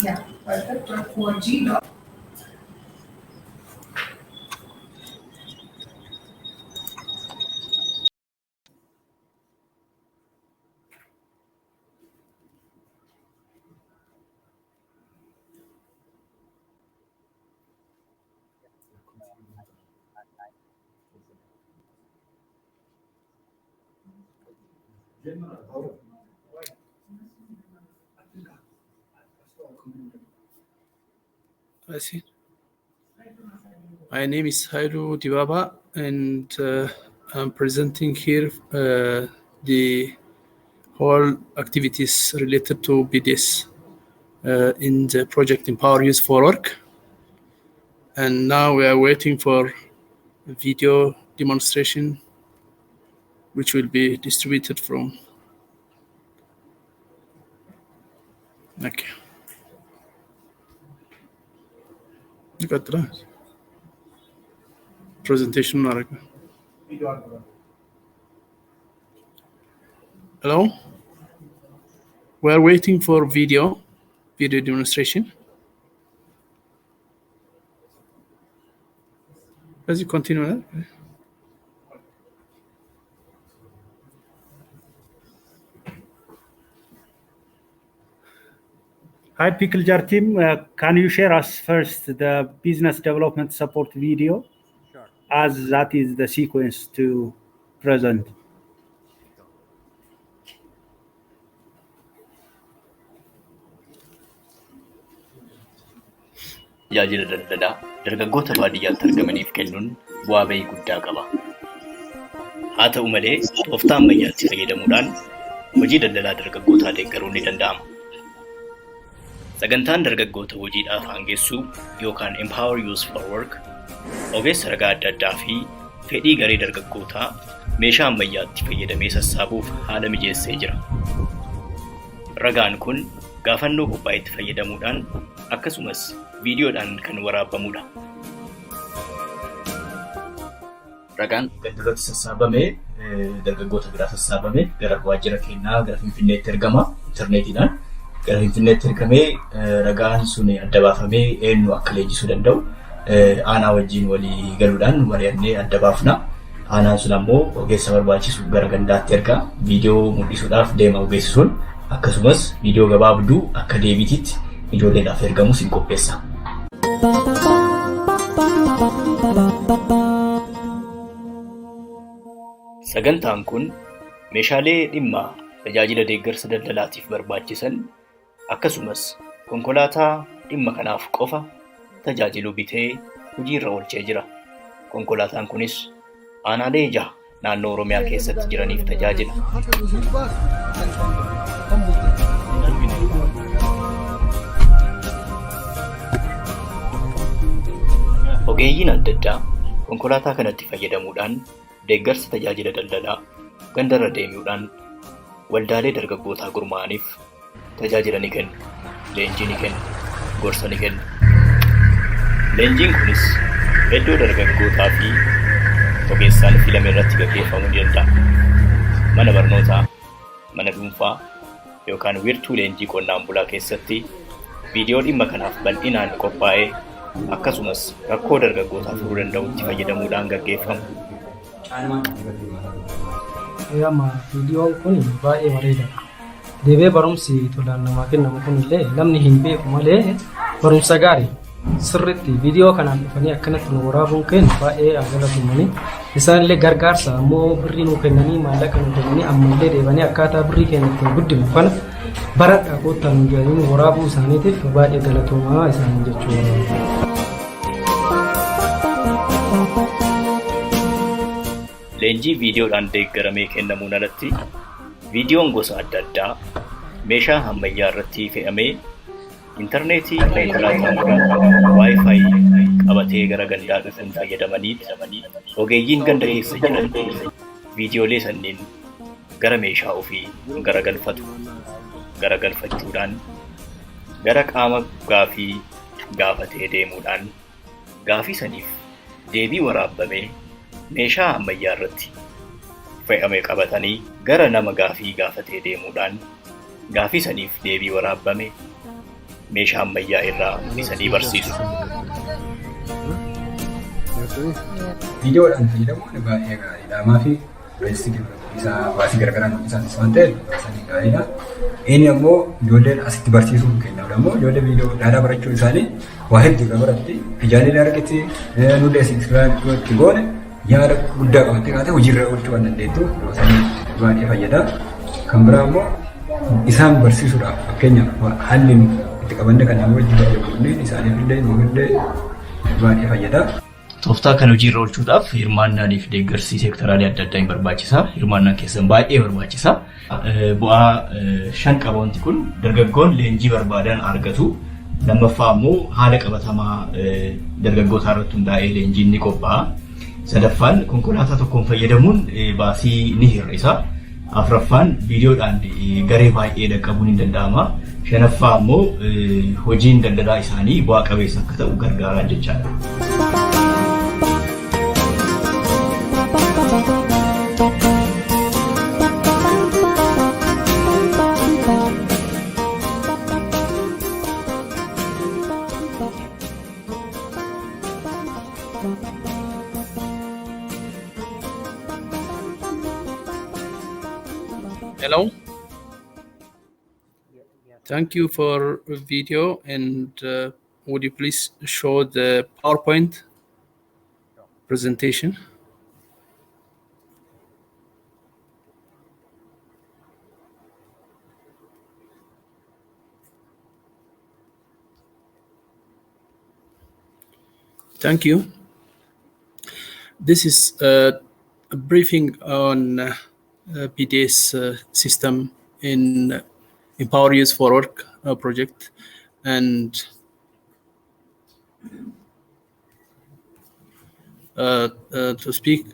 Yeah, perfect. 4G. I see. My name is Hairu Dibaba, and I'm presenting here the whole activities related to BDS in the project Empower Youth for Work. And now we are waiting for a video demonstration, which will be distributed from. Okay. You got that? Presentation. Hello? We are waiting for video demonstration. As you continue that. Hi, Pickle Jar team. Can you share us first the business development support video? Sure. As that is the sequence to present. Tajaajila daldalaa dargaggoota baadiyyaatti argamaniif kennuun bu'aa bahii guddaa qaba. Haa ta'u malee tooftaa ammayyaatti fayyadamuudhaan hojii daldalaa dargaggootaa deeggaruun ni danda'ama. Sagantaan dargaggoota hojiidhaaf aangeessuu yookaan Empower Youth for Work ogeessa ragaa adda addaa fi fedhii garee dargaggootaa meeshaa ammayyaatti fayyadamee sassaabuuf haala mijeessee jira. Ragaan kun gaafannoo qophaa'etti fayyadamuudhaan akkasumas viidiyoodhaan kan waraabamudha. Ragaan gaddarratti sassaabamee dargaggoota biraa sassaabamee gara waajjira keenyaa gara Finfinneetti ergama intarneetiidhaan. Gara Finfinneetti ergamee ragaan sun adda baafamee eenyu akka leenjisuu danda'u aanaa wajjin walii galuudhaan mari'annee adda baafna. Aanaan sun ammoo ogeessa barbaachisu gara gandaatti erga viidiyoo mul'isuudhaaf deema ogeessi sun akkasumas viidiyoo gabaabduu akka deebitiitti ijoolleedhaaf ergamus hin qopheessa. Sagantaan kun meeshaalee dhimma tajaajila deeggarsa daldalaatiif barbaachisan akkasumas konkolaataa dhimma kanaaf qofa tajaajilu bitee hojiirra oolchee jira. Konkolaataan kunis aanaalee 6 naannoo Oromiyaa keessatti jiraniif tajaajila. Ogeeyyiin adda addaa konkolaataa kanatti fayyadamuudhaan deeggarsa tajaajila daldalaa gandarra deemuudhaan waldaalee dargaggootaa gurmaa'aniif tajaajila ni kennu, leenjii ni kennu, gorsa ni kennu. Leenjiin kunis iddoo dargaggootaa fi ogeessaan filame irratti gaggeeffamuu ni danda'a. Mana barnootaa, mana dhuunfaa yookaan wiirtuu leenjii qonnaan bulaa keessatti viidiyoo dhimma kanaaf bal'inaan qophaa'ee akkasumas rakkoo dargaggootaa furuu danda'utti fayyadamuudhaan gaggeeffamu. Viidiyoon kun baay'ee bareedaadha. Deebee barumsi tolaan namaa kennamu kunillee namni hin beeku malee barumsa gaarii sirriitti viidiyoo kanaan dhufanii akkanatti nu waraabuun kennu baay'ee agalatumanii isaanillee gargaarsa ammoo birrii nu kennanii maallaqa nu kennanii ammallee deebanii akkaataa birrii keenya ittiin guddinu kana baradhaa koottaa nu jedhanii waraabuu isaaniitiif baay'ee galatooma isaanii jechuudha. Leenjii viidiyoodhaan deeggaramee kennamuun alatti viidiyoon gosa adda addaa meeshaa ammayyaa irratti fe'amee intarneetii konkolaataa waayifaayi qabatee gara gandaa dhufuun fayyadamanii ogeeyyiin ganda keessa jiran viidiyoolee sanneen gara meeshaa ofii garagalfatu. Garagalfachuudhaan gara qaama gaafii gaafatee deemuudhaan gaafii saniif deebii waraabamee meeshaa ammayyaa irratti fe'ame qabatanii gara nama gaafii gaafatee deemuudhaan gaafii saniif deebii waraabame meeshaa ammayyaa irraa mul'isanii barsiisu. Viidiyoodhaan fayyadamuun baay'ee gaariidha. Maafi baasii garagaraa isaanis waan ta'eef baasanii gaariidha. Inni ammoo ijoolleen asitti barsiisuu kennamu ammoo ijoollee viidiyoo dhaadaa barachuu isaanii waa hedduu irraa baratti tajaajila argatti nullee itti goone yaada guddaa qabattee kaatee hojiirra oolchuu waan dandeettu isaanii baay'ee fayyada. Kan biraa ammoo isaan barsiisuudhaaf fakkeenyaaf haalli itti qabanne kan nama wajjin fayyadamuun isaaniif illee nuufillee baay'ee fayyada. Tooftaa kan hojiirra oolchuudhaaf hirmaannaa fi deeggarsi seektoraalee adda addaa ni barbaachisa. Hirmaannaan keessan baay'ee barbaachisa. Bu'aa 5 qaba wanti kun dargaggoon leenjii barbaadan argatu. Lammaffaa immoo haala qabatamaa dargaggoota irratti hundaa'ee leenjiin ni qophaa'a. Sadaffaan konkolaataa tokkoon fayyadamuun baasii ni hir'isa. Afuraffaan viidiyoodhaan garee baay'ee dhaqqabuun ni danda'ama. Shanaffaa immoo hojiin daldalaa isaanii bu'aa qabeessa akka ta'u gargaara jechaadha. Hello. Thank you for video, and would you please show the PowerPoint presentation? Thank you. This is a briefing on BDS system in Empower Youth for Work project. And to speak,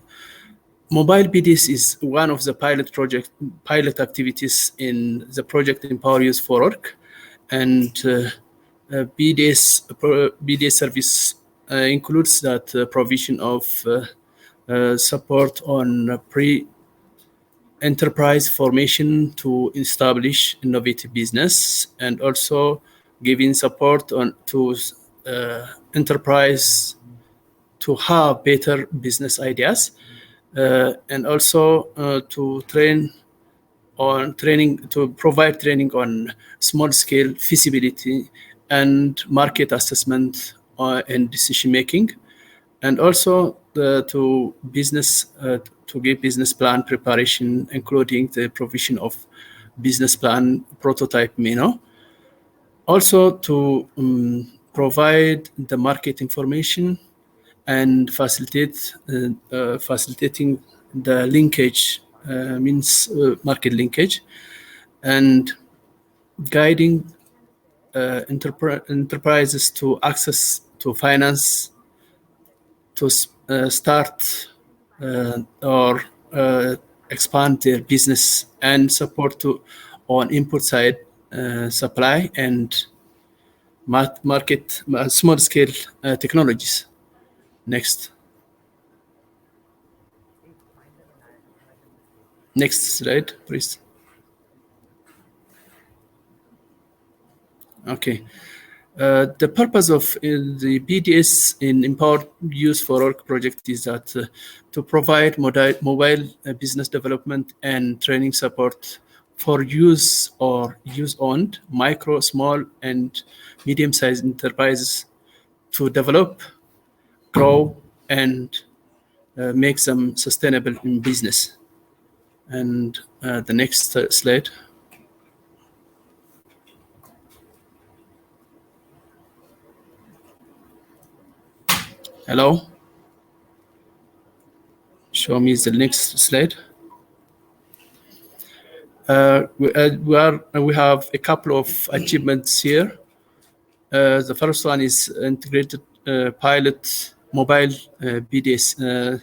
mobile BDS is one of the pilot activities in the project Empower Youth for Work. And BDS service includes that provision of support on enterprise formation to establish innovative business, and also giving support to enterprise to have better business ideas, and also to provide training on small scale feasibility and market assessment and decision making, and also to give business plan preparation, including the provision of business plan prototype memo. Also to provide the market information and facilitating the linkage, means market linkage, and guiding enterprises to access to finance to start or expand their business, and support on input side supply and market small scale technologies. Next slide, please. Okay. The purpose of the BDS in Empower Youth for Work project is that to provide mobile business development and training support for youth or youth-owned, micro, small, and medium-sized enterprises to develop, grow, and make them sustainable in business. And the next slide. Hello. Show me the next slide. We have a couple of achievements here. The first one is integrated pilot mobile BDS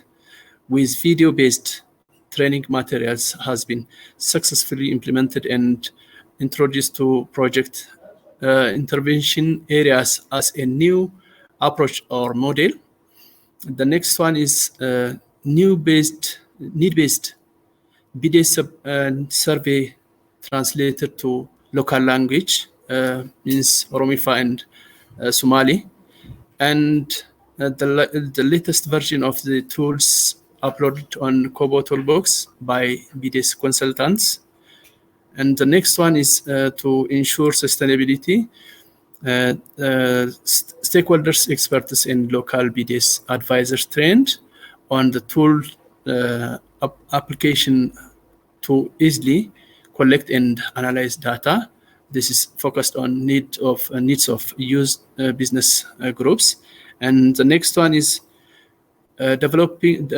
with video-based training materials has been successfully implemented and introduced to project intervention areas as a new approach or model. The next one is need-based BDS survey translated to local language means Oromifa and Somali. And the latest version of the tools uploaded on Kobo Toolbox by BDS consultants. And the next one is to ensure sustainability. Stakeholders, experts, and local BDS advisors trained on the tool application to easily collect and analyze data. This is focused on needs of used business groups. And the next one is developing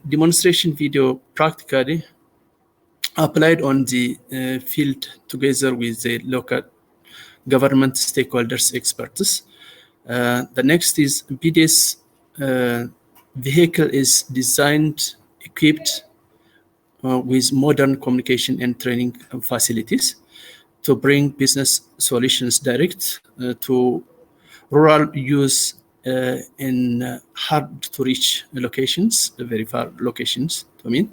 demonstration video practically applied on the field together with the local government stakeholders, experts. The next is BDS vehicle is designed, equipped with modern communication and training facilities to bring business solutions direct to rural use in hard to reach locations, very far locations, I mean.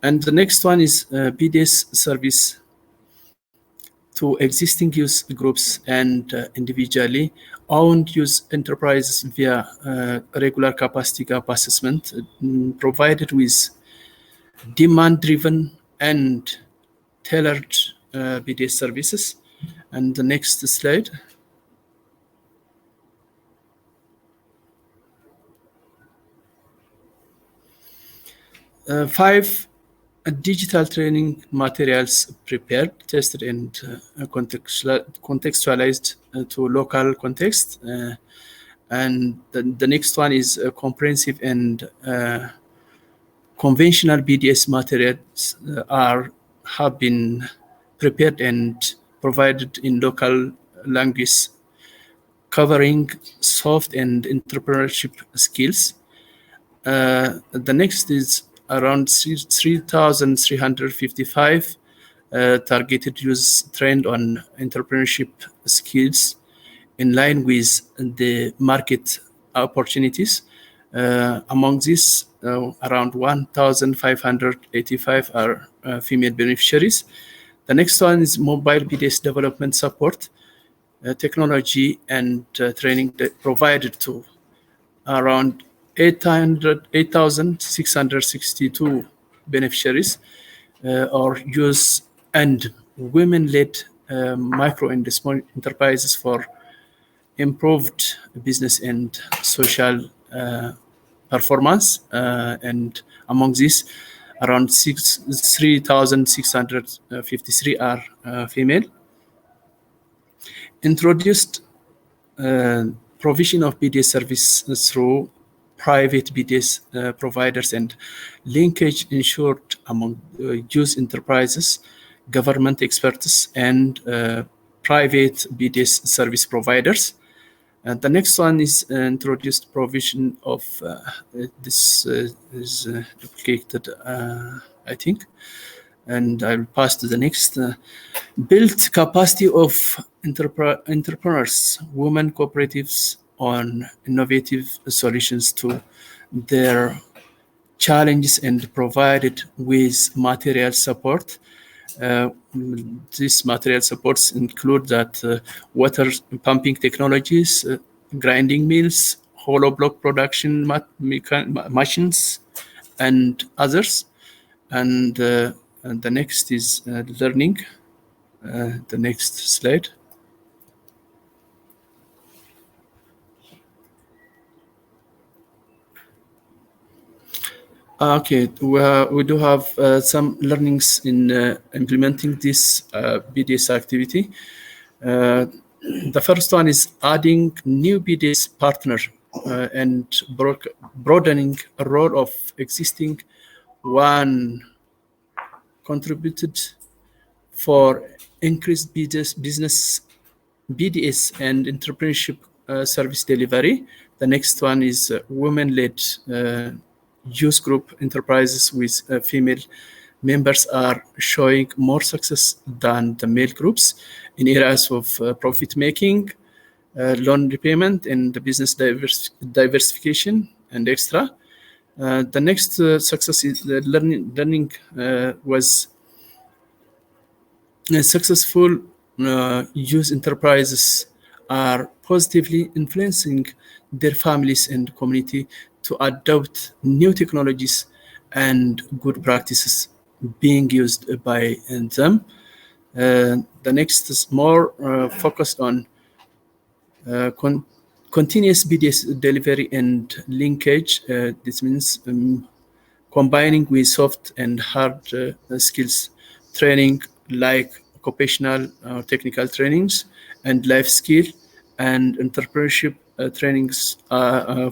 And the next one is BDS service to existing use groups and individually owned use enterprises via regular capacity gap assessment provided with demand-driven and tailored BDS services. And the next slide. Five digital training materials prepared, tested, and contextualized to local context. And the next one is comprehensive and conventional BDS materials have been prepared and provided in local language, covering soft and entrepreneurship skills. The next is around 3,355 targeted use trained on entrepreneurship skills in line with the market opportunities. Among these, around 1,585 are female beneficiaries. The next one is mobile BDS development support, technology and training that provided to around 8,662 beneficiaries or use and women-led micro and small enterprises for improved business and social performance. And among these, around 3,653 are female. Introduced provision of BDS service through private BDS providers and linkage ensured among youth enterprises, government experts, and private BDS service providers. The next one is introduced provision of this is duplicated, I think, and I'll pass to the next. Build capacity of entrepreneurs, women cooperatives on innovative solutions to their challenges and provided with material support. These material supports include that water pumping technologies, grinding mills, hollow block production machines, and others. And the next is learning. The next slide. Okay, we do have some learnings in implementing this BDS activity. The first one is adding new BDS partner and broadening a role of existing one contributed for increased BDS and entrepreneurship service delivery. The next one is women-led youth group enterprises with female members are showing more success than the male groups in areas of profit making, loan repayment, and the business diversification and extra. The next success is the learning was successful youth enterprises are positively influencing their families and community to adopt new technologies and good practices being used by them. The next is more focused on continuous BDS delivery and linkage. This means combining with soft and hard skills training like occupational technical trainings and life skill and entrepreneurship trainings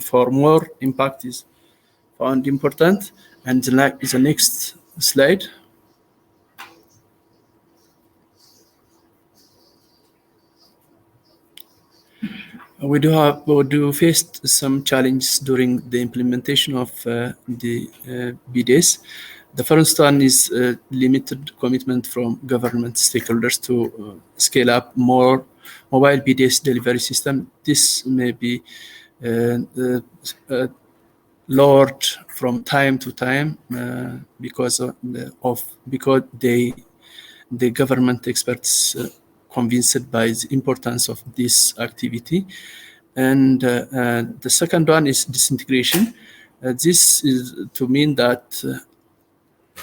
for more impact is found important. And the next slide. We do face some challenges during the implementation of the BDS. The first one is limited commitment from government stakeholders to scale up more mobile BDS delivery system. This may be lowered from time to time because the government experts convinced by the importance of this activity. And the second one is disintegration. This is to mean that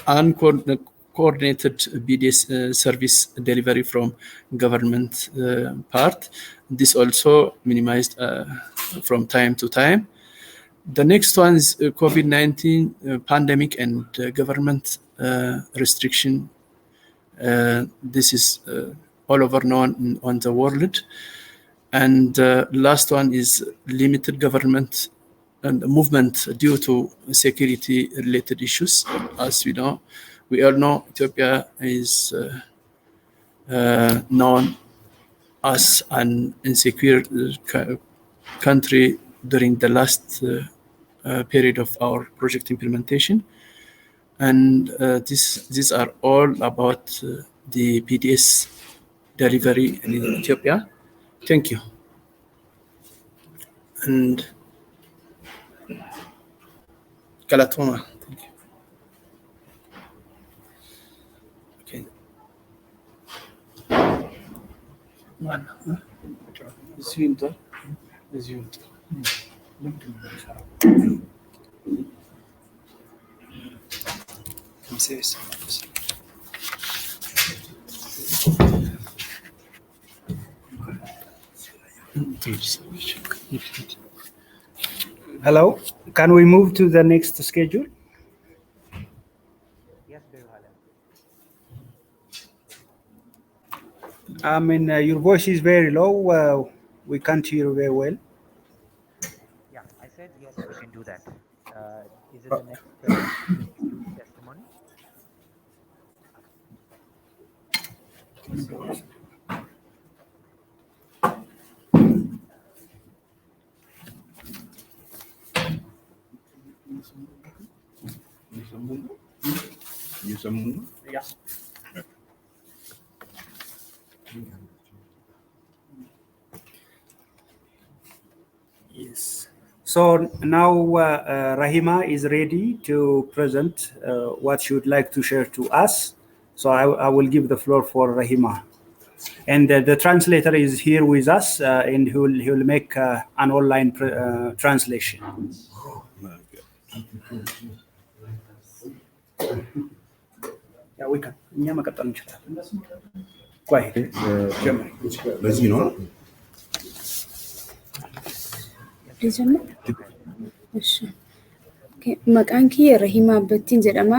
uncoordinated BDS service delivery from government part. This also minimized from time to time. The next one is COVID-19 pandemic and government restriction. This is all over known on the world. And last one is limited government and movement due to security related issues. As we all know, Ethiopia is known as an insecure country during the last period of our project implementation. And these are all about the BDS delivery in Ethiopia. Thank you. And Galatoma. Thank you. Okay. One. Hello, can we move to the next schedule? Yes, Devale. I mean, your voice is very low. We can't hear you very well. Yeah, I said yes, we can do that. Is it the next testimony? Yeah. Yes. So now Rahima is ready to present what she would like to share to us. So I will give the floor for Rahima. And the translator is here with us, and he will make an online translation. Yeah, we can. Go ahead. በዚህ ነው maqaan kiyya Rahimaa Abbattiin jedhama.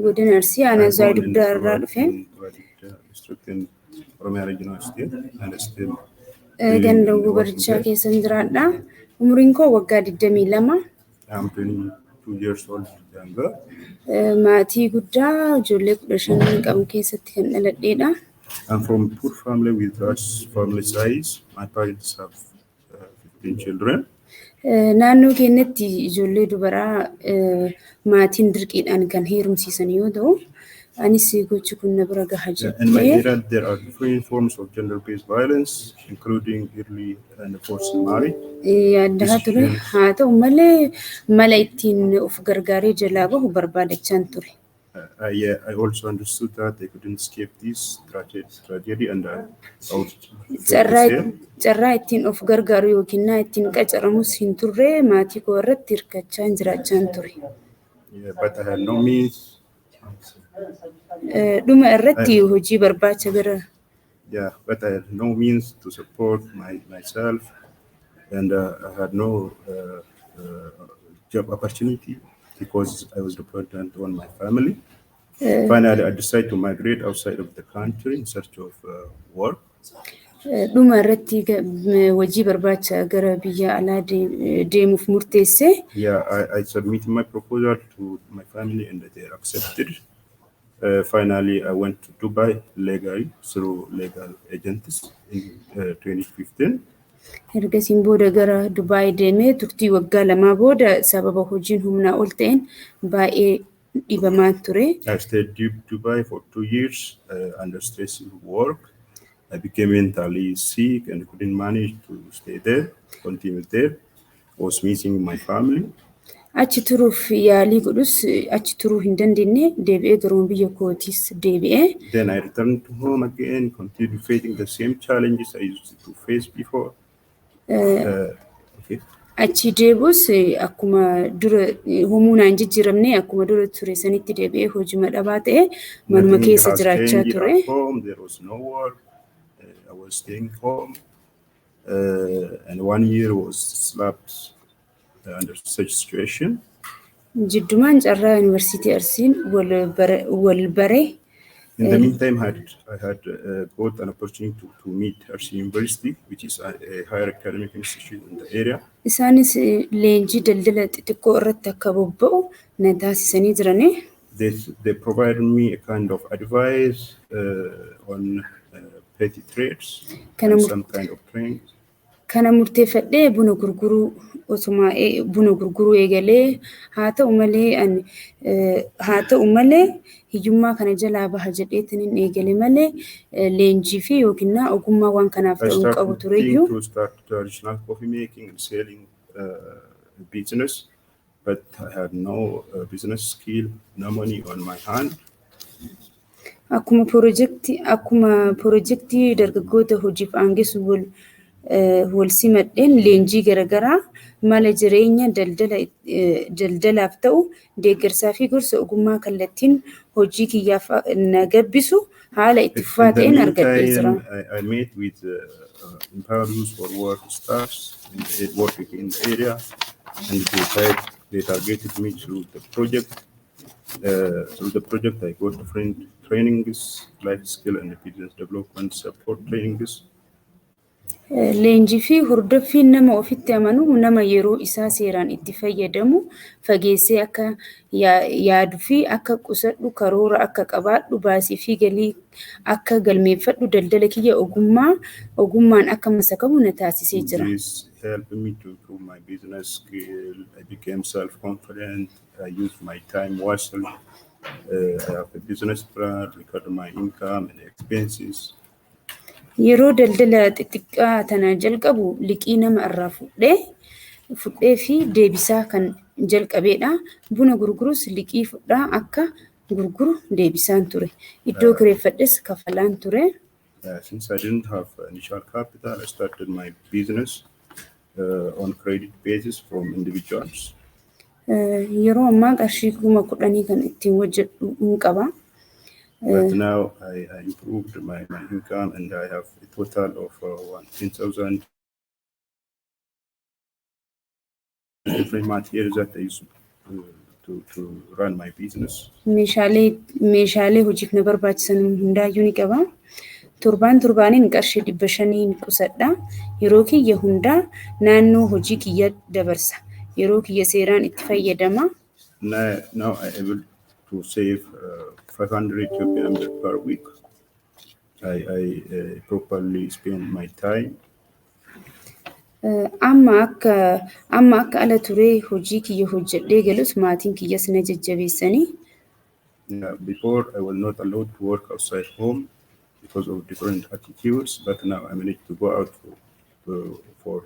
Godina Arsii aanaa Zawaa Dugdaa irraa dhufe. Ganda Gubarichaa keessa jiraadha. Umriin koo waggaa 22. Maatii guddaa ijoollee 15 qabu keessatti kan dhaladheedha. I'm from poor family with large family size. My parents have 15 children. Naannoo keenyatti ijoollee dubaraa maatiin dirqiidhaan kan heerumsiisan yoo ta'u, anis gochi kun na bira gahaa jira. In my area, there are different forms of gender-based violence, including early and forced marriage. Yaaddaa ture haa ta'u malee mala ittiin of gargaaree jalaa bahu barbaadachaan ture. I also understood that I couldn't escape this tragedy, and I also felt the Carraa same. carraa ittiin of gargaaru yookiin naa ittiin qacaramus hin turre maatii koo irratti hirkachaa jiraachaan ture. Yeah, but I had no means. Dhuma irratti hojii barbaacha bira Yeah, but I had no means to support myself, and I had no job opportunity because I was dependent on my family. Finally, I decided to migrate outside of the country in search of work. dhuma irratti hojii barbaacha gara biyya alaa deemuuf murteesse. Yeah, I submitted my proposal to my family and they accepted. Finally, I went to Dubai legally through legal agents in 2015. Ergasiin booda gara Dubaay deemee turtii waggaa lamaa booda sababa hojiin humnaa ol ta'een baay'ee dhibamaa ture. I stayed in Dubai for 2 years under stressful work. I became mentally sick and couldn't manage to stay there, continue there. I was missing my family. Achi turuuf yaalii godhus achi turuu hin dandeenye deebi'ee garuu biyya kootiis deebi'ee. Then I returned to home again, continued facing the same challenges I used to face before. Okay. Achi deebus akkuma dura humnaan jijjiiramne akkuma dura ture sanitti deebi'ee hojii dhabaa ta'e manuma keessa jiraachaa ture. There was no work. I was staying home, and 1 year was slapped under such situation. Jiddumaan carraa yuunivarsiitii Arsiin wal bare. In the meantime, I had got an opportunity to meet Arsi University, which is a higher academic institute in the area. Isaanis leenjii daldala xixiqqoo irratti akka bobba'u na taasisanii jirani. They provided me a kind of advice on petty trades and some kind of training. Kana murteeffadhee buna gurguruu eegalee haa ta'u malee hiyyummaa kana jalaa baha jedheetiin eegale malee leenjii fi yookiin ogummaa waan kanaaf ta'uu qabu tureyyuu. To start traditional coffee making and selling business, but I had no business skill, no money on my hand. Akkuma piroojeektii dargaggoota hojiif aangeessu wal simadheen leenjii garaagaraa mala jireenya daldalaaf ta'u deeggarsaa fi gorsa ogummaa kallattiin hojii kiyyaaf na gabbisu haala itti fufaateen argadhee jira. I met with empowered youth for work staffs working in the area, and they targeted me through the project. Through the project, I got different trainings, life skill and business development support trainings. Leenjii fi hordoffiin nama ofitti amanu nama yeroo isaa seeraan itti fayyadamu fageessee akka yaaduu fi akka qusadhu karoora akka qabaadhu baasii fi galii akka galmeeffadhu daldala kiyya ogummaan akka masakamu na taasisee jira. This helped me to improve my business skill. I became self-confident. I used my time wisely. I have a business plan, record my income and expenses. Yeroo daldala xixiqqaa tana jalqabu liqii nama irraa fudhee fi deebisaa kan jalqabeedha. Buna gurgurus liqii fudhaa akka gurguru deebisaan ture. Iddoo kireeffadhes kafalaan ture. Since I didn't have initial capital, I started my business on credit basis from individuals. Yeroo ammaa qarshii 10,000 kan ittiin hojjedhu hin qaba. But now I improved my income and I have a total of 10,000 different materials that I use to run my business. Meeshaalee hojiif na barbaachisan hundaayyuu ni qaba. Torbaaniin qarshii 500 qusadha. Yeroo kiyya hundaa naannoo hojii kiyya dabarsa. Yeroo kiyya seeraan itti fayyadama. Now I am able to save 500 Ethiopian per week. I properly spend my time. Amma akka ala turee hojii kiyya hojjedhee galus maatiin kiyyas na jajjabeessanii. Before I was not allowed to work outside home because of different attitudes, but now I managed to go out for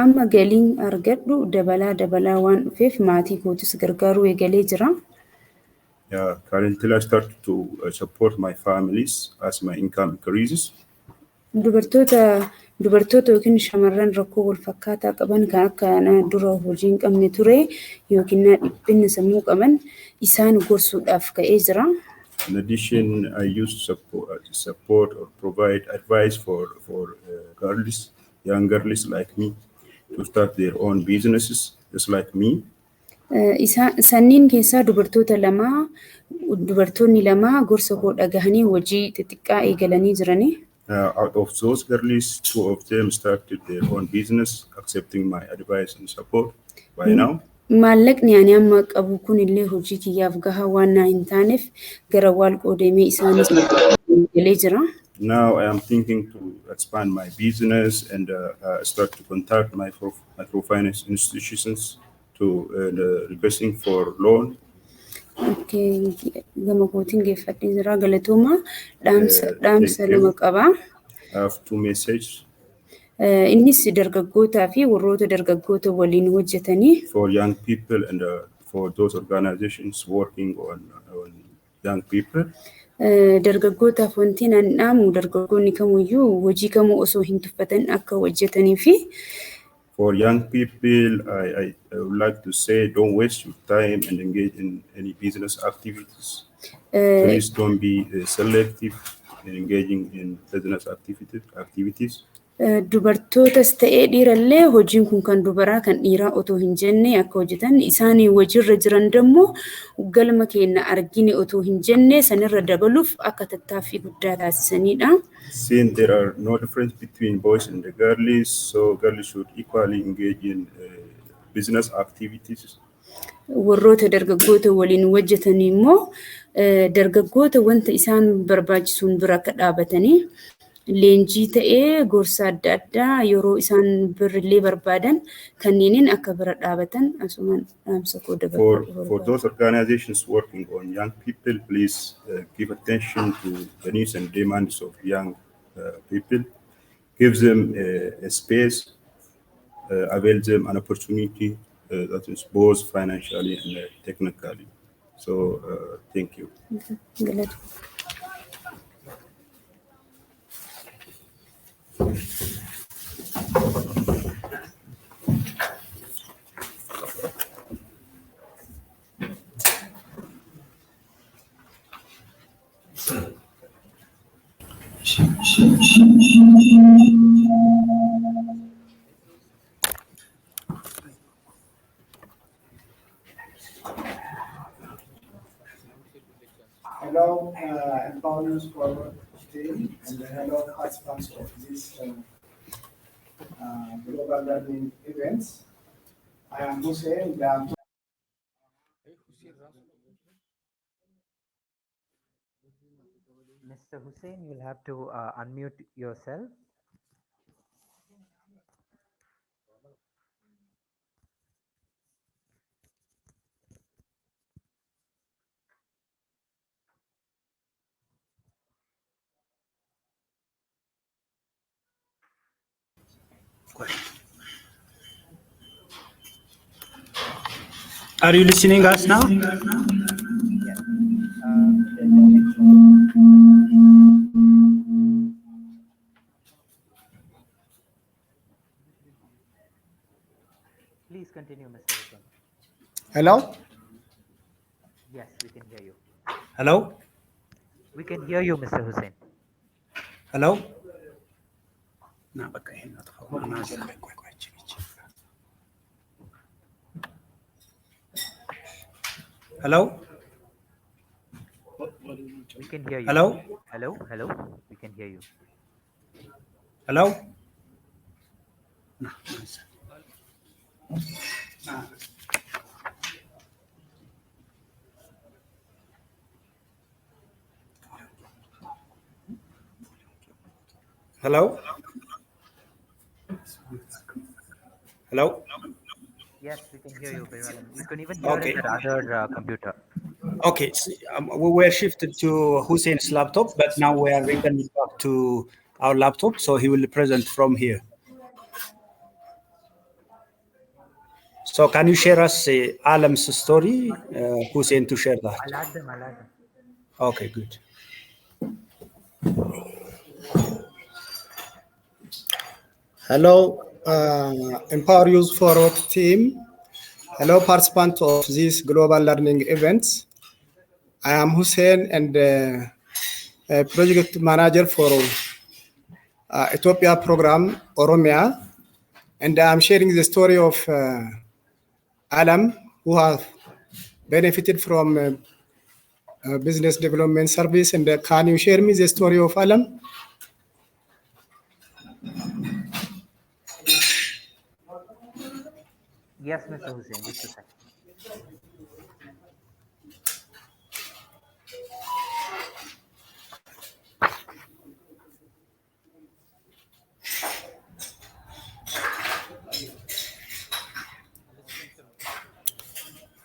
Amma galiin argadhu dabalaa waan dhufeef maatii kootis gargaaruu eegalee jira. Yeah, currently I started to support my families as my income increases. Dubartoota yookiin shamarran rakkoo wal fakkaataa qaban kan akka dura hojii hin qabne ture yookiin dhiphina sammuu qaban isaan gorsuudhaaf ka'ee jira. In addition, I used to support or provide advice for girls, young girls like me, to start their own businesses, just like me. Sanniin keessaa dubartoonni lama gorsa koo dhagahanii hojii xixiqqaa eegalanii jirani. Out of those girls, 2 of them started their own business, accepting my advice and support by now. Maallaqni ani amma qabu kun illee hojii kiyyaaf gahaa waan naa hin taaneef gara wal qoodamee isaanis eegalee jira. Now I am thinking to expand my business and start to contact microfinance institutions to requesting for loan. Okay, gama kootiin geeffadhee jira galatooma dhaamsa lama qaba. I have 2 messages. Innis dargaggootaa fi warroota dargaggoota waliin hojjetanii. For young people and for those organizations working on young people. Dargaggootaaf wanti nan dhaamu dargaggoonni kamuyyuu hojii kamuu osoo hin tuffatan akka hojjetanii fi. For young people, I would like to say, don't waste your time and engage in any business activities. Please don't be selective in engaging in business activities. Dubartootas ta'ee dhiirallee hojiin kun kan dubaraa kan dhiiraa otoo hin jenne akka hojjetan isaan hojiirra jiran dammoo galma keenya argine otoo hin jenne sanirra dabaluuf akka tattaaffii guddaa taasisanidha. Since there are no difference between boys and the girls, so girls should equally engage in business activities. Warroota dargaggoota waliin hojjetan immoo dargaggoota wanta isaan barbaachisuun bira akka dhaabatanii leenjii ta'ee gorsa adda addaa yeroo isaan birrillee barbaadan kanneeniin akka bira dhaabatan asumaan dhaamsa koo dabaluu. For those organizations working on young people, please give attention to the needs and demands of young people. Give them a space, avail them an opportunity that is both financially and technically. So thank you. Hello, empowerment forward team, and hello, participants of this global learning events. I am Hussein. Mr. Hussein, you'll have to unmute yourself. Are you listening us now? Yes. Please continue, Mr. Hussein. Hello? Yes, we can hear you. Hello? We can hear you, Mr. Hussein. Hello? Hello? We can hear you. Hello? Hello? Hello? We can hear you. Hello? Hello? Hello? Yes, we can hear you very well. You can even hear it at other computer. Okay, so, we were shifted to Hussein's laptop, but now we are returning back to our laptop, so he will present from here. So can you share us Alam's story, Hussein, to share that? I'll add them. I'll add them. Okay, good. Hello, Empower Youth Forward team. Hello, participants of this global learning events. I am Hussein and a project manager for Ethiopia program Oromia, and I am sharing the story of Alam, who have benefited from business development service. And can you share me the story of Alam? Yes, Mr. Hussein, just a second.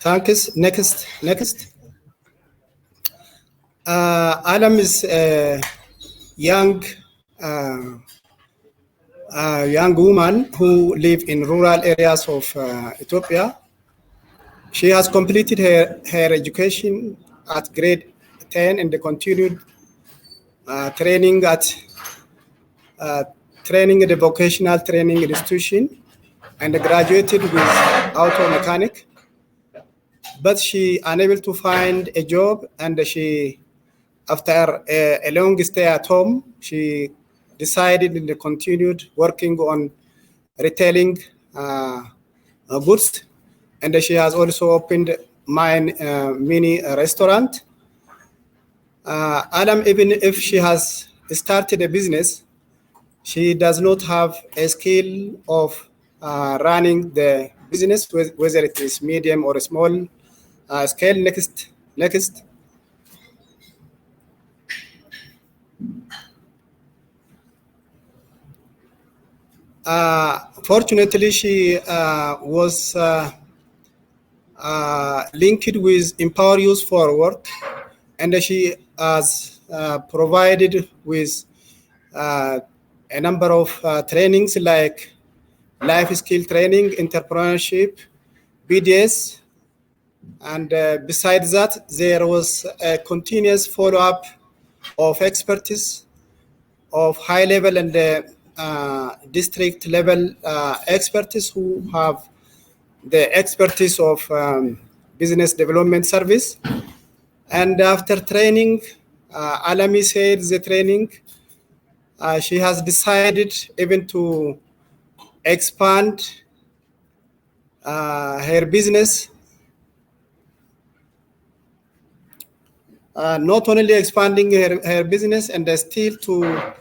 Thanks. Next. Alam is a young woman who live in rural areas of Ethiopia. She has completed her education at grade 10 and continued training at the vocational training institution and graduated with auto mechanic. But she unable to find a job, and she, after a long stay at home, she decided and continued working on retailing goods, and she has also opened mini restaurant. Adam, even if she has started a business, she does not have a skill of running the business, whether it is medium or small scale. Next. Fortunately, she was linked with Empower Youth Forward, and she has provided with a number of trainings like life skill training, entrepreneurship, BDS, and besides that, there was a continuous follow-up of expertise of high level and district level experts who have the expertise of business development service. And after training, Alami said the training, she has decided even to expand her business, not only expanding her business and still to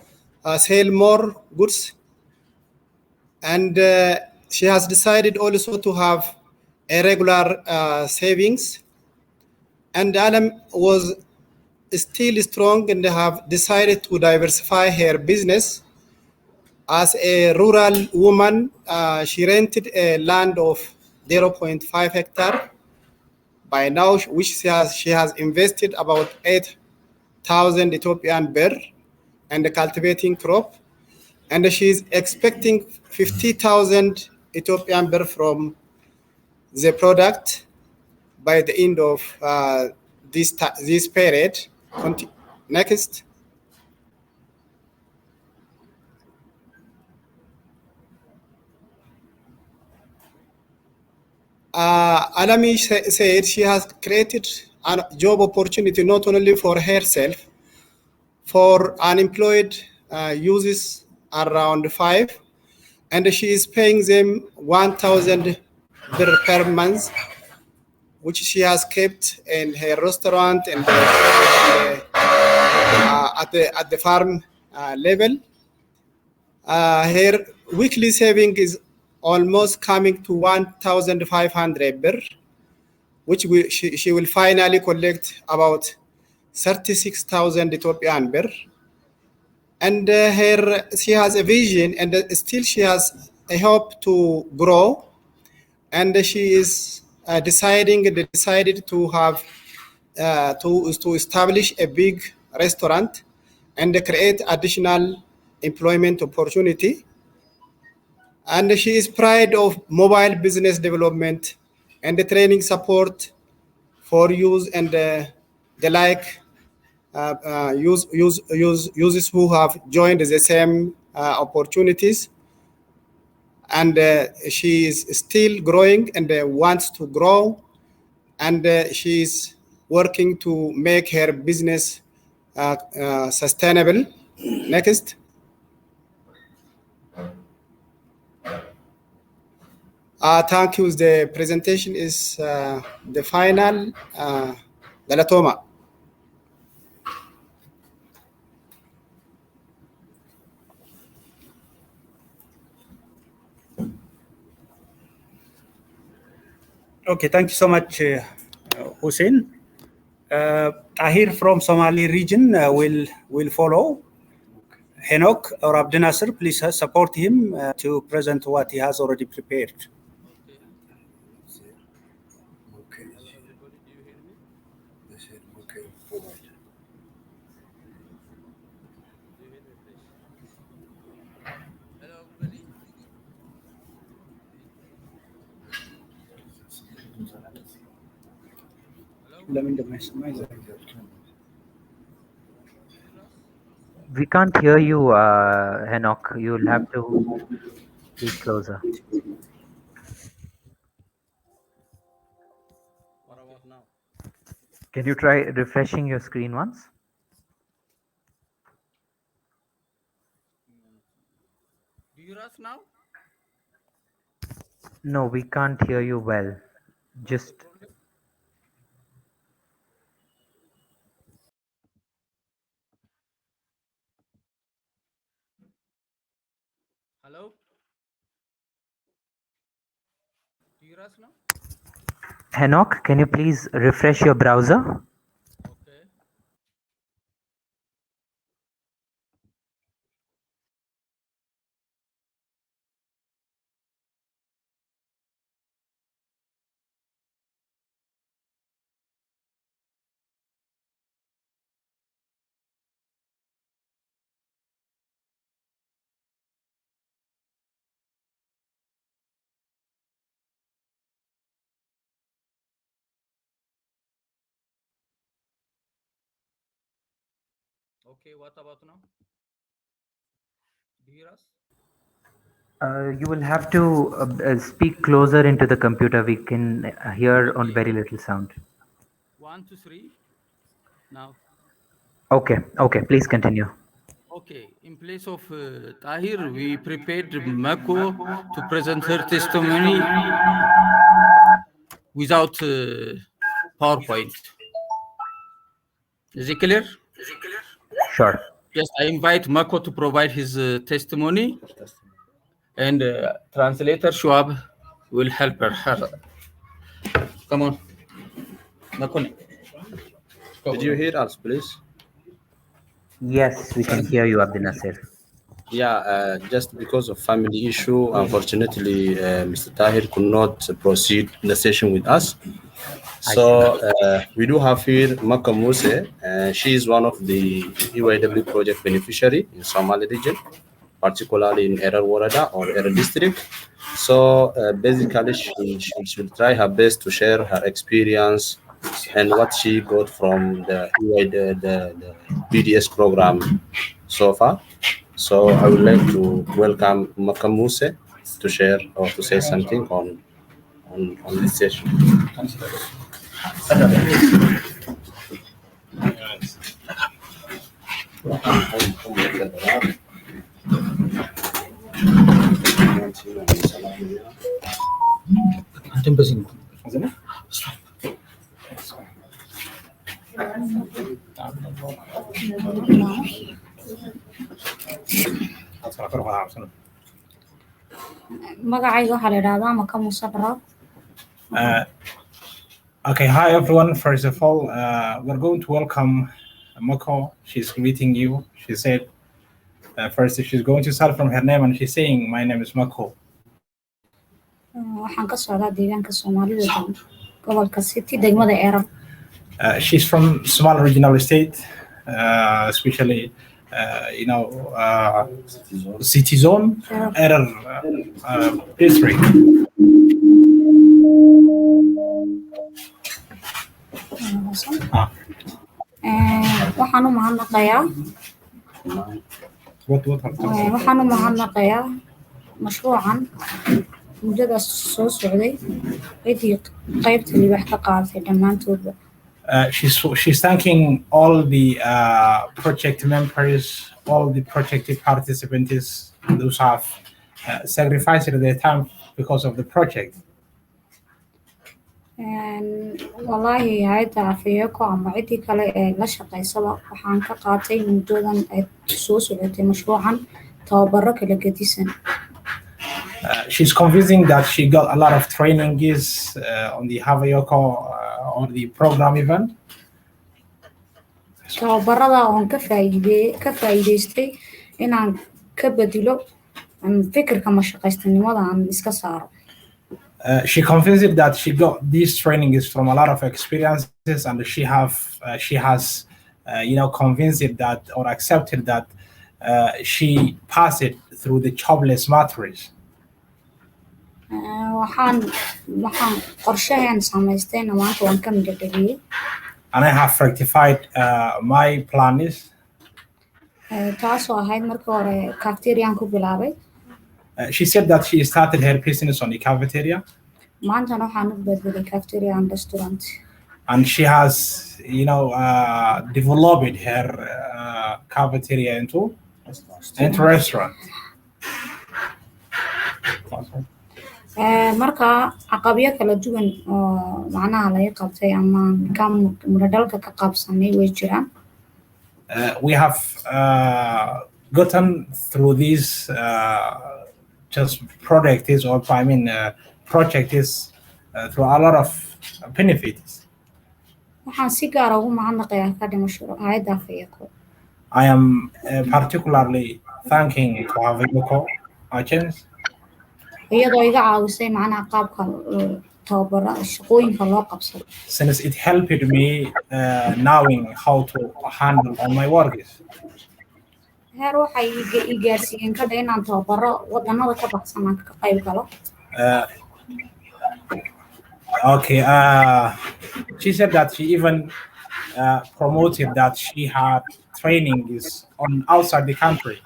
sell more goods. And she has decided also to have a regular savings. And Alam was still strong and have decided to diversify her business. As a rural woman, she rented a land of 0.5 hectare. By now, which she has invested about 8,000 Ethiopian birr and cultivating crop. And she is expecting 50,000 Ethiopian birr from the product by the end of this period. Next. Alami said she has created a job opportunity not only for herself, for unemployed youths around 5, and she is paying them 1,000 birr per month, which she has kept in her restaurant and at the farm level. Her weekly saving is almost coming to 1,500 birr, which she will finally collect about 36,000 Ethiopian birr. And she has a vision, and still she has a hope to grow. And she is decided to have to establish a big restaurant and create additional employment opportunity. And she is pride of mobile business development and the training support for use and the like users who have joined the same opportunities. And she is still growing and wants to grow, and she is working to make her business sustainable. Next. Thank you. The presentation is the final. Galatoma. Okay, thank you so much, Hussein. Tahir from Somali region will follow. Henok or Abdinasir, please support him to present what he has already prepared. We can't hear you, Henok. You'll have to speak closer. What about now? Can you try refreshing your screen once? Do you hear us now? No, we can't hear you well. Just Hello? Do you hear us now? Henok, can you please refresh your browser? Okay. Okay, what about now? Do you hear us? You will have to speak closer into the computer. We can hear on very little sound. 1, 2, 3. Now. Okay, please continue. Okay, in place of Tahir, we prepared Mako to present her testimony without PowerPoint. Is it clear? Sure. Yes, I invite Mako to provide his testimony, and translator Schwab will help her. Come on. Mako. Did you hear us, please? Yes, we can hear you, Abdinasir. Yeah, just because of family issue, unfortunately, Mr. Tahir could not proceed the session with us. So we do have here Maka Muse. She is one of the EYW project beneficiary in Somali region, particularly in Erer Warada or Erer district. So basically, she should try her best to share her experience and what she got from the BDS program so far. So I would like to welcome Makamuse to share or to say something on this session. magacayga waxaa la yidhaahdaa Maka Muuse Baraab. Okay, hi everyone. First of all, we're going to welcome Mako. She's greeting you. She said, first she's going to start from her name and she's saying, my name is Mako. Waxaan ka socdaa deegaanka Soomaalida gobolka City degmada Erer. She's from Somali regional state, especially city zone error district. waxaan u mahadnaqayaa waxaan u mahadnaqayaa mashruucan muddadaas soo socday ciddii qaybta libax ka qaadatay dhammaantoodba. She's thanking all the project members, all the project participants, those who have sacrificed their time because of the project. Wallaahi hay'adda Afeeko ama ciddii kale ee la shaqaysaba waxaan ka qaatay muddadan ay soo socotay mashruucan tababaro kala gedisan. She's convincing that she got a lot of trainings on the Havayoko on the program event. Tababarada oon ka faa'iidaystay inaan ka bedelo fikirka mashaqaystanimada aan iska saaro. She convinced that she got these trainings from a lot of experiences, and she has convinced that or accepted that she passed it through the jobless matrix. waxaan qorshahan samaystayna maanta waan ka midadheliyey. And I have rectified my plans. taasoo ahayd markii hore cafeteriaan ku bilaabay. She said that she started her business on the cafeteria. Maantana waxaan u bedelay cafeteria and restaurant. And she has, developed her cafeteria into restaurant. marka caqabyo kala duwan oo macnaha laga qabtay ama muradhalka ka qaabsanay way jiraan. We have gotten through these just projects through a lot of benefits. waxaan si gaar ah ugu mahadnaqayaa ka dhimasho hay'adda Afeeko. I am particularly thanking Havayoko agents. iyadoo iga caawisay macnaha qaabka tababarada shaqooyinka loo qabsado. Since it helped me knowing how to handle all my works. heer waxay i gaarsiiyeen ka inaan tababaro wadannada ka baxsan aan ka qayb galo. Okay, she said that she even promoted that she had trainings on outside the country.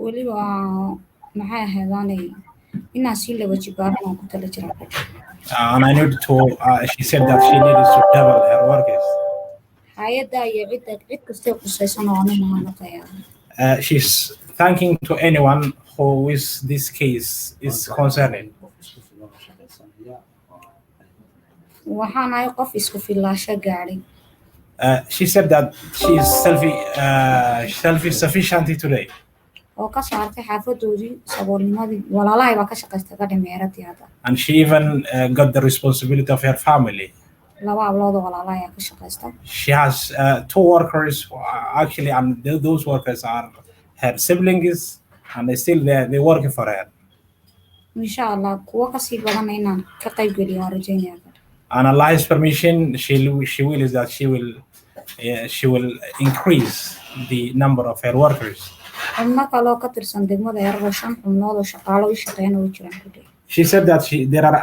weliba maxay ahaadaanay inaan sii laba jibaaran aan ku tala jiraa. And I need to, she said that she needed to double her workers. hay'adda iyo cid kastee qusaysan oo anu mahadnaqayaa. She's thanking to anyone who is this case is concerning. waxaan ahay qof isku filaasho gaadhay. She said that she is self-sufficient today. oo ka saartay xaafadoodii saboolnimadii walaalahay baa ka shaqaystay ka dhimeeradii hadda. And she even got the responsibility of her family. laba hablood oo walaalahay ka shaqaysta. She has 2 workers actually, and those workers are her siblings, and they working for her. insha Allah kuwa ka sii badan inaan ka qayb geliyo waan rajaynayaa. And Allah's permission, she wills that she will increase the number of her workers. xubno kaloo ka tirsan degmada yarada 5 xubnood oo shaqaalo u shaqeynaya way jiraan ku dhay. She said that there are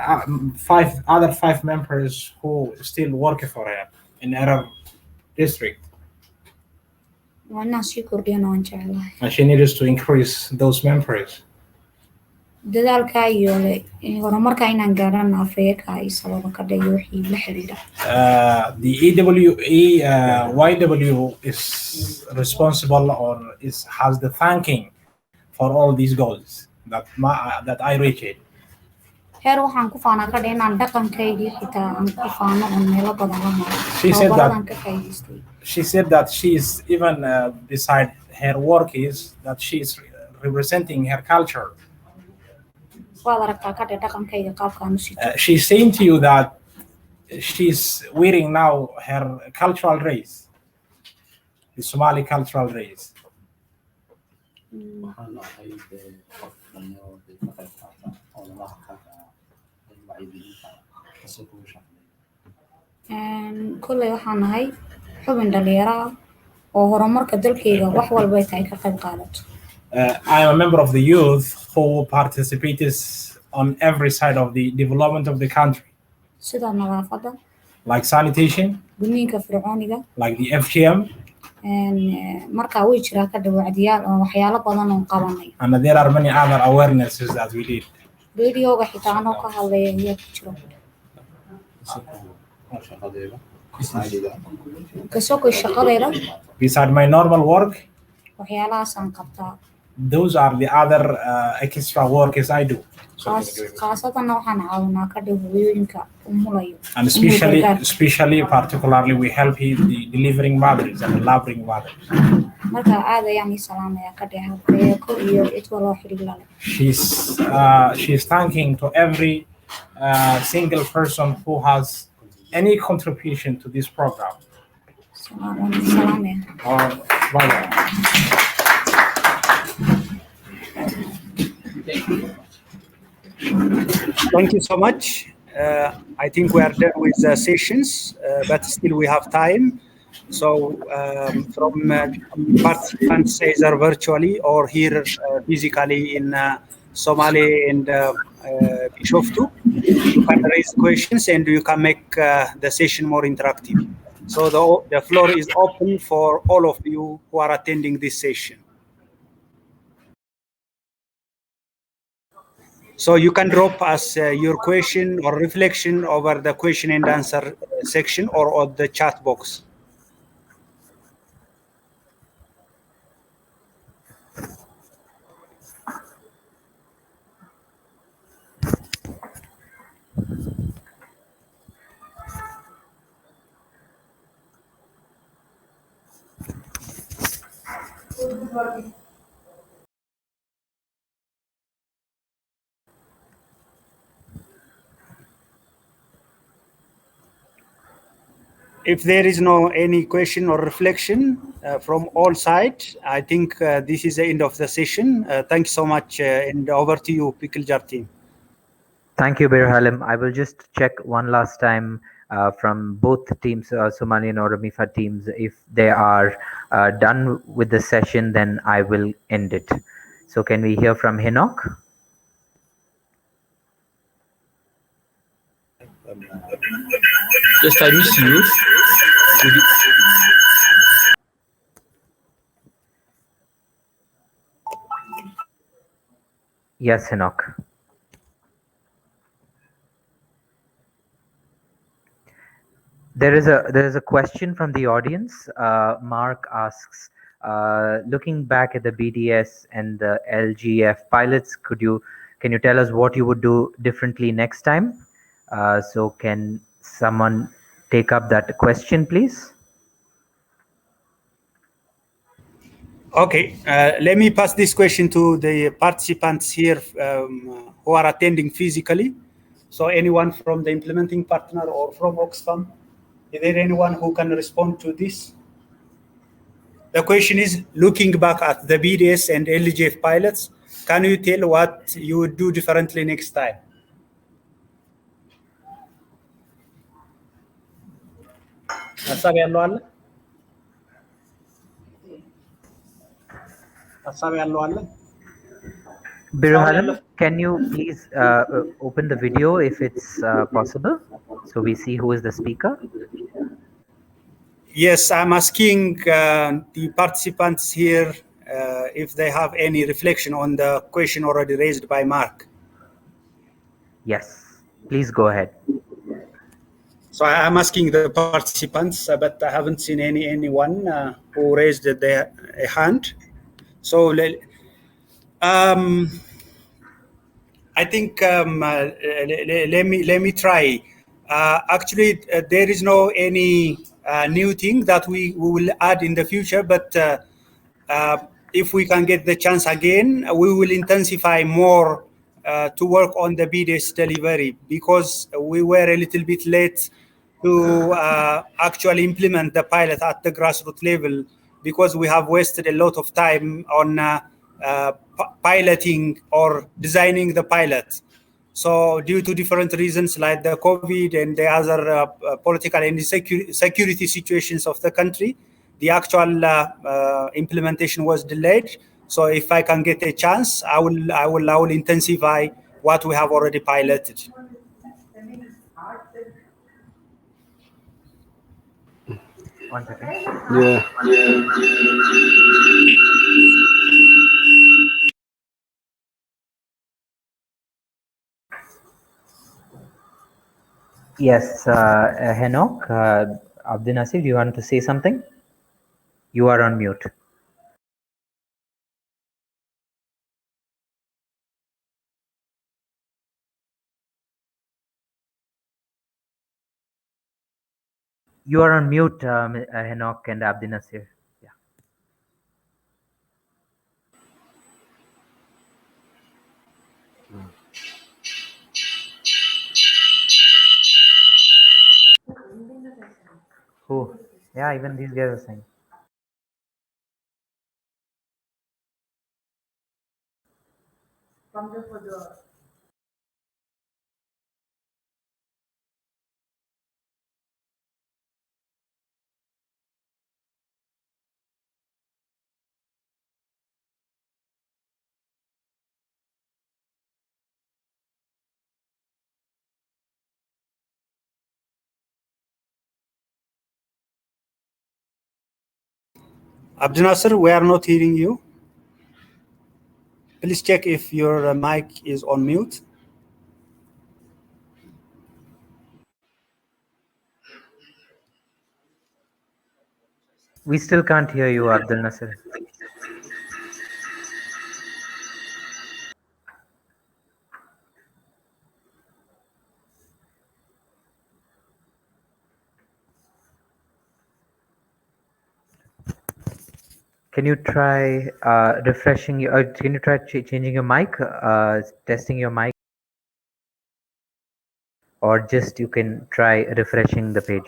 5 members who still work for her in Arab district. waa inaan sii kordhiyana waan jeclahay. And she needs to increase those members. dadaalka iyo horumarka inaan gaarana Afeeko ay sabab ka dhayo wixii la xiriira. The YW is responsible or has the thanking for all these goals that I reached. heer waxaan ku faanaa ka dhayn inaan dhaqankaygii xitaa aan ku faano oo meelo badan la maro. She said that she is even beside her work is that she is representing her culture. waad aragtaa ka dhaqankayga qaabkaan u sito. She's saying to you that she's wearing now her cultural race, the Somali cultural race. kolley waxaan ahay xubin dhalinyaro ah oo horumarka dalkayga wax walba ay tahay ka qayb qaadato. I am a member of the youth who participates on every side of the development of the country, Sida nadaafadda, like sanitation, gudniinka fircooniga, like the FGM, markaa way jiraa ka dhawaacdiyaal oo waxyaalo badan oo qabanay. and there are many other awarenesses that we did. Radioga xitaa anoo ka hadlaya ayaa ku jiro. Kasoo shaqadeeda. Beside my normal work, waxyaalahaasaan qabtaa. those are the other extra works I do. Khaasatanna waxaan caawinaa ka dhig hooyooyinka umulayo. And especially, particularly, we help the delivering mothers and the laboring mothers. Marka aad ayaan ii salaamayaa ka dhig habkee ku iyo cid waloo xiriir la leh. She's thanking to every single person who has any contribution to this program. Thank you so much. I think we are done with the sessions, but still we have time. So from participants either virtually or here physically in Somali and Bishoftu, you can raise questions and you can make the session more interactive. So the floor is open for all of you who are attending this session. So you can drop us your question or reflection over the question and answer section or on the chat box. If there is no any question or reflection from all sides, I think this is the end of the session. Thanks so much, and over to you, Pickle Jar team. Thank you, Bir Halim. I will just check one last time from both teams, Somali and Oromifa teams. If they are done with the session, then I will end it. So can we hear from Hinok? Just I miss you. Yes, Hinok. There is a question from the audience. Mark asks, looking back at the BDS and the LGF pilots, can you tell us what you would do differently next time? So can someone take up that question, please? Okay, let me pass this question to the participants here who are attending physically. So anyone from the implementing partner or from Oxfam, is there anyone who can respond to this? The question is, looking back at the BDS and LGF pilots, can you tell what you would do differently next time? Birhalim, can you please open the video if it's possible, so we see who is the speaker? Yes, I'm asking the participants here if they have any reflection on the question already raised by Mark. Yes, please go ahead. So I'm asking the participants, but I haven't seen anyone who raised their hand. So I think let me try. Actually, there is no any new thing that we will add in the future, but if we can get the chance again, we will intensify more to work on the BDS delivery, because we were a little bit late to actually implement the pilot at the grassroots level, because we have wasted a lot of time on piloting or designing the pilot. So due to different reasons like the COVID and the other political and security situations of the country, the actual implementation was delayed. So if I can get a chance, I will intensify what we have already piloted. One second. Yeah. Yes, Henok, Abdul Nasir, do you want to say something? You are on mute. You are on mute, Henok and Abdul Nasir. Yeah. Who? Yeah, even these guys are saying. Abdul Nasser, we are not hearing you. Please check if your mic is on mute. We still can't hear you, Abdul Nasir. Can you try refreshing your? Can you try changing your mic? Testing your mic, or just you can try refreshing the page.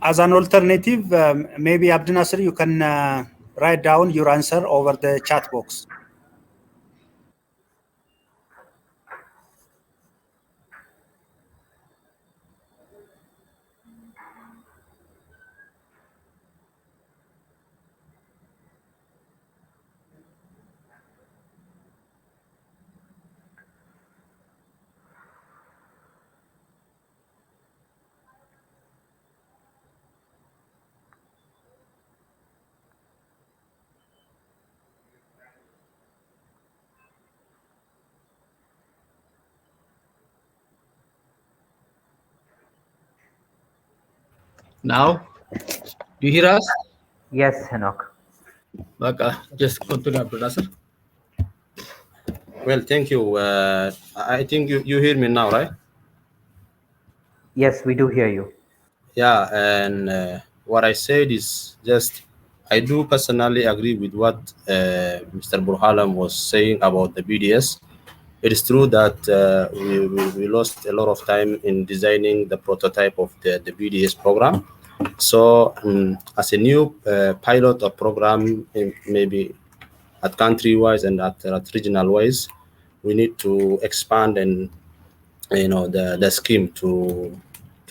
As an alternative, maybe Abdul Nasser, you can write down your answer over the chat box. Now, do you hear us? Yes, Henok. Just continue, Abdul Nasser. Well, thank you. I think you hear me now, right? Yes, we do hear you. Yeah, and what I said is just I do personally agree with what Mr. Burhalam was saying about the BDS. It is true that we lost a lot of time in designing the prototype of the BDS program. So as a new pilot or program, maybe at country-wise and at regional wise, we need to expand and the scheme to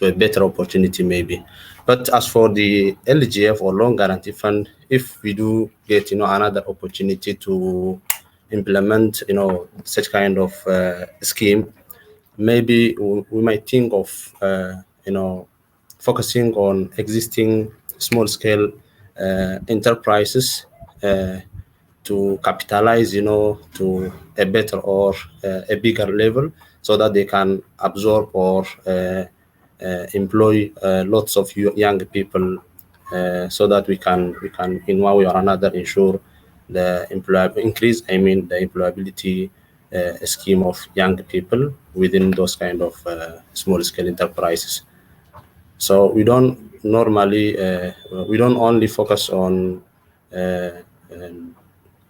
a better opportunity maybe. But as for the LGF or loan guarantee fund, if we do get another opportunity to implement such kind of scheme, maybe we might think of focusing on existing small scale enterprises to capitalize to a better or a bigger level, so that they can absorb or employ lots of young people, so that we can in one way or another ensure the employability scheme of young people within those kind of small scale enterprises. So we don't normally we don't only focus on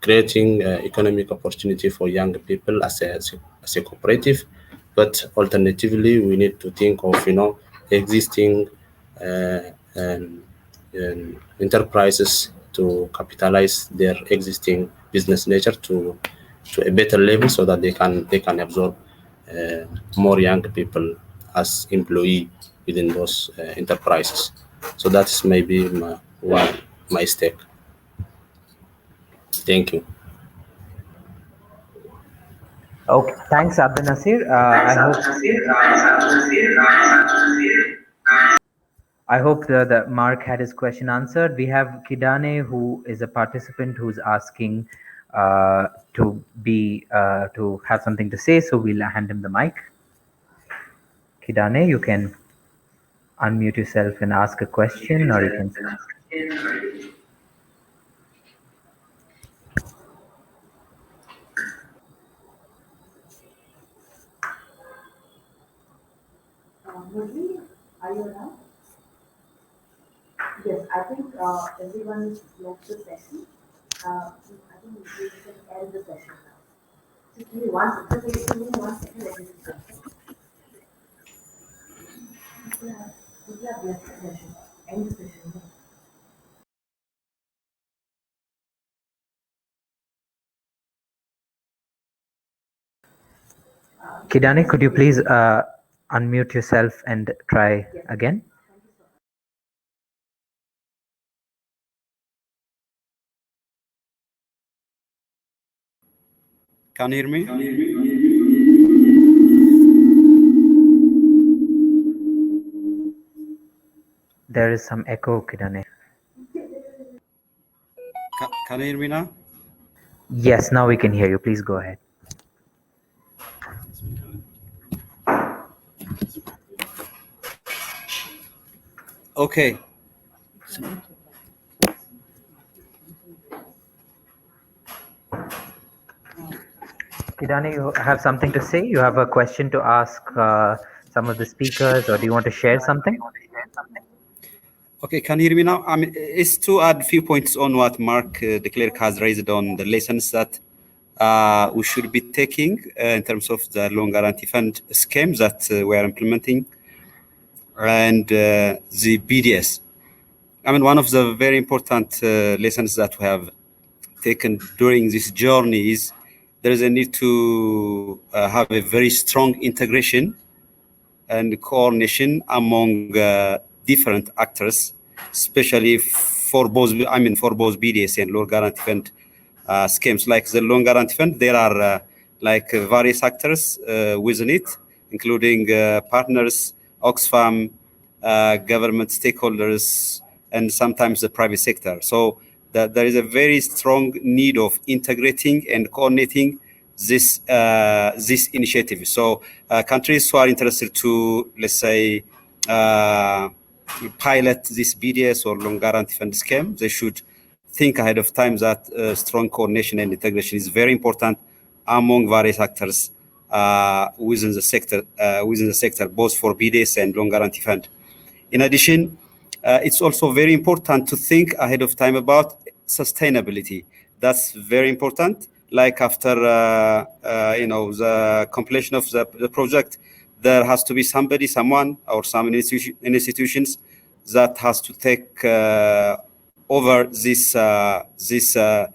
creating economic opportunity for young people as a cooperative, but alternatively we need to think of existing enterprises to capitalize their existing business nature to a better level so that they can absorb more young people as employee within those enterprises. So that's maybe my stake. Thank you. Okay, thanks, Abdul Nasir. I hope that Mark had his question answered. We have Kidane, who is a participant who's asking to have something to say, so we'll hand him the mic. Kidane, you can unmute yourself and ask a question, or you can. Are you around? Yes, I think everyone likes the session. I think we can end the session now. Just give me 1 second. Give me 1 second. Let me just we have left the session. End the session. Kidane, could you please unmute yourself and try again? Can you hear me? There is some echo, Kidane. Can you hear me now? Yes, now we can hear you. Please go ahead. Okay. Kidane, you have something to say? You have a question to ask some of the speakers, or do you want to share something? Okay, can you hear me now? I mean, it's to add a few points on what Mark de Klerk has raised on the lessons that we should be taking in terms of the loan guarantee fund scheme that we are implementing and the BDS. I mean, one of the very important lessons that we have taken during this journey is there is a need to have a very strong integration and coordination among different actors, especially for both BDS and loan guarantee fund schemes. Like the loan guarantee fund, there are various actors within it, including partners, Oxfam, government stakeholders, and sometimes the private sector. So there is a very strong need of integrating and coordinating this initiative. So countries who are interested to, let's say, pilot this BDS or loan guarantee fund scheme, they should think ahead of time that strong coordination and integration is very important among various actors within the sector, both for BDS and loan guarantee fund. In addition, it's also very important to think ahead of time about sustainability. That's very important. Like after the completion of the project, there has to be someone, or some institutions that has to take over these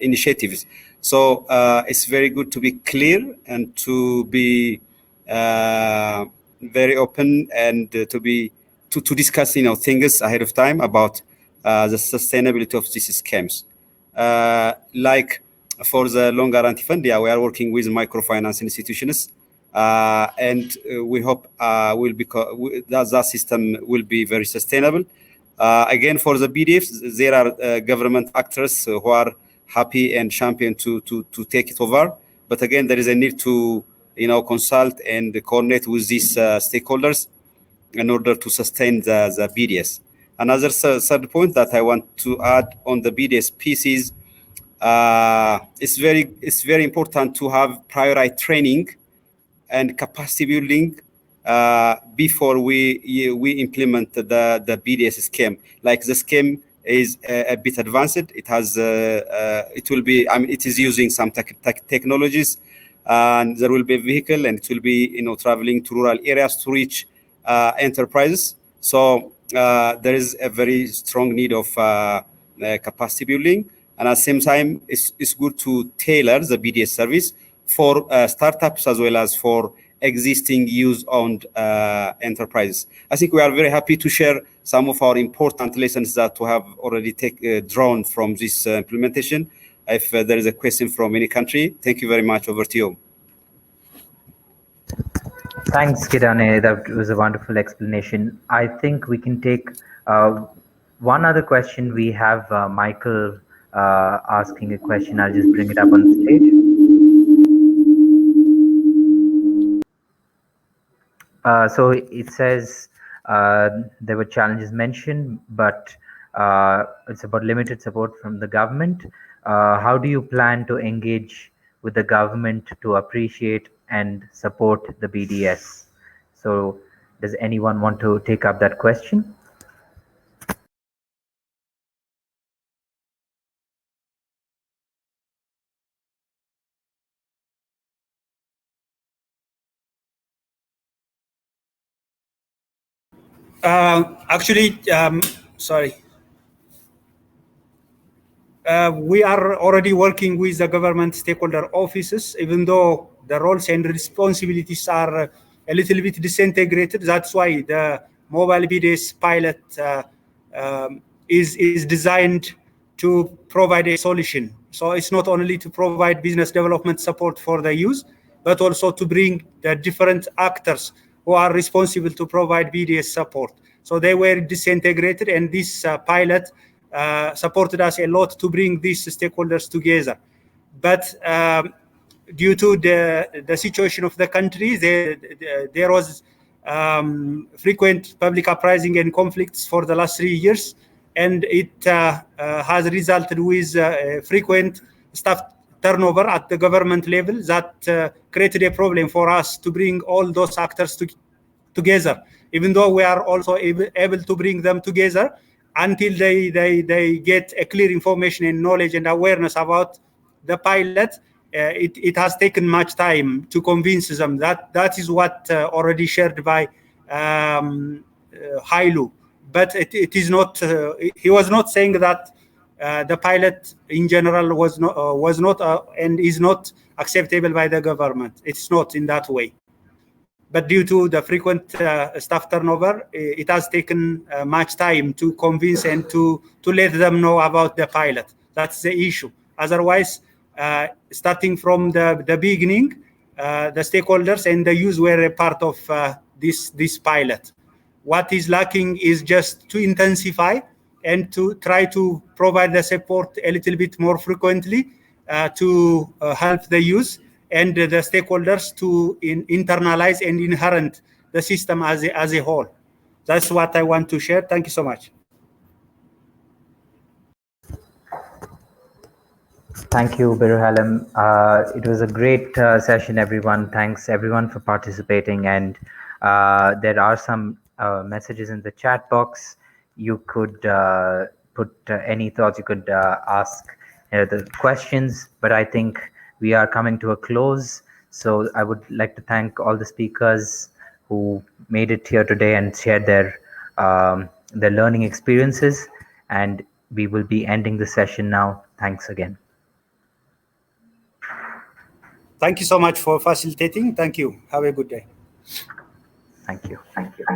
initiatives. So it's very good to be clear and to be very open and to discuss things ahead of time about the sustainability of these schemes. Like for the loan guarantee fund, we are working with microfinance institutions, and we hope that system will be very sustainable. Again, for the BDFs, there are government actors who are happy and champion to take it over. But again, there is a need to consult and coordinate with these stakeholders in order to sustain the BDS. Another third point that I want to add on the BDS piece is it's very important to have priority training and capacity building before we implement the BDS scheme. Like the scheme is a bit advanced. It has it will be, I mean, it is using some technologies, and there will be a vehicle, and it will be traveling to rural areas to reach enterprises. So there is a very strong need of capacity building, and at the same time, it's good to tailor the BDS service for startups as well as for existing use-owned enterprises. I think we are very happy to share some of our important lessons that we have already drawn from this implementation. If there is a question from any country, thank you very much. Over to you. Thanks, Kidane. That was a wonderful explanation. I think we can take one other question. We have Michael asking a question. I'll just bring it up on the stage. So it says there were challenges mentioned, but it's about limited support from the government. How do you plan to engage with the government to appreciate and support the BDS? So does anyone want to take up that question? Sorry. We are already working with the government stakeholder offices, even though the roles and responsibilities are a little bit disintegrated. That's why the mobile BDS pilot is designed to provide a solution. So it's not only to provide business development support for the youth, but also to bring the different actors who are responsible to provide BDS support. So they were disintegrated, and this pilot supported us a lot to bring these stakeholders together. But due to the situation of the country, there was frequent public uprising and conflicts for the last 3 years, and it has resulted with frequent staff turnover at the government level that created a problem for us to bring all those actors together, even though we are also able to bring them together until they get a clear information and knowledge and awareness about the pilot. It has taken much time to convince them. That is what already shared by Hailu. But it is not. He was not saying that the pilot in general was not and is not acceptable by the government. It's not in that way. But due to the frequent staff turnover, it has taken much time to convince and to let them know about the pilot. That's the issue. Otherwise, starting from the beginning, the stakeholders and the youth were a part of this pilot. What is lacking is just to intensify and to try to provide the support a little bit more frequently to help the youth and the stakeholders to internalize and inherent the system as a whole. That's what I want to share. Thank you so much. Thank you, Biruhalem. It was a great session, everyone. Thanks, everyone, for participating. And there are some messages in the chat box. You could put any thoughts. You could ask the questions. But I think we are coming to a close. So I would like to thank all the speakers who made it here today and shared their learning experiences. And we will be ending the session now. Thanks again. Thank you so much for facilitating. Thank you. Have a good day. Thank you. Thank you.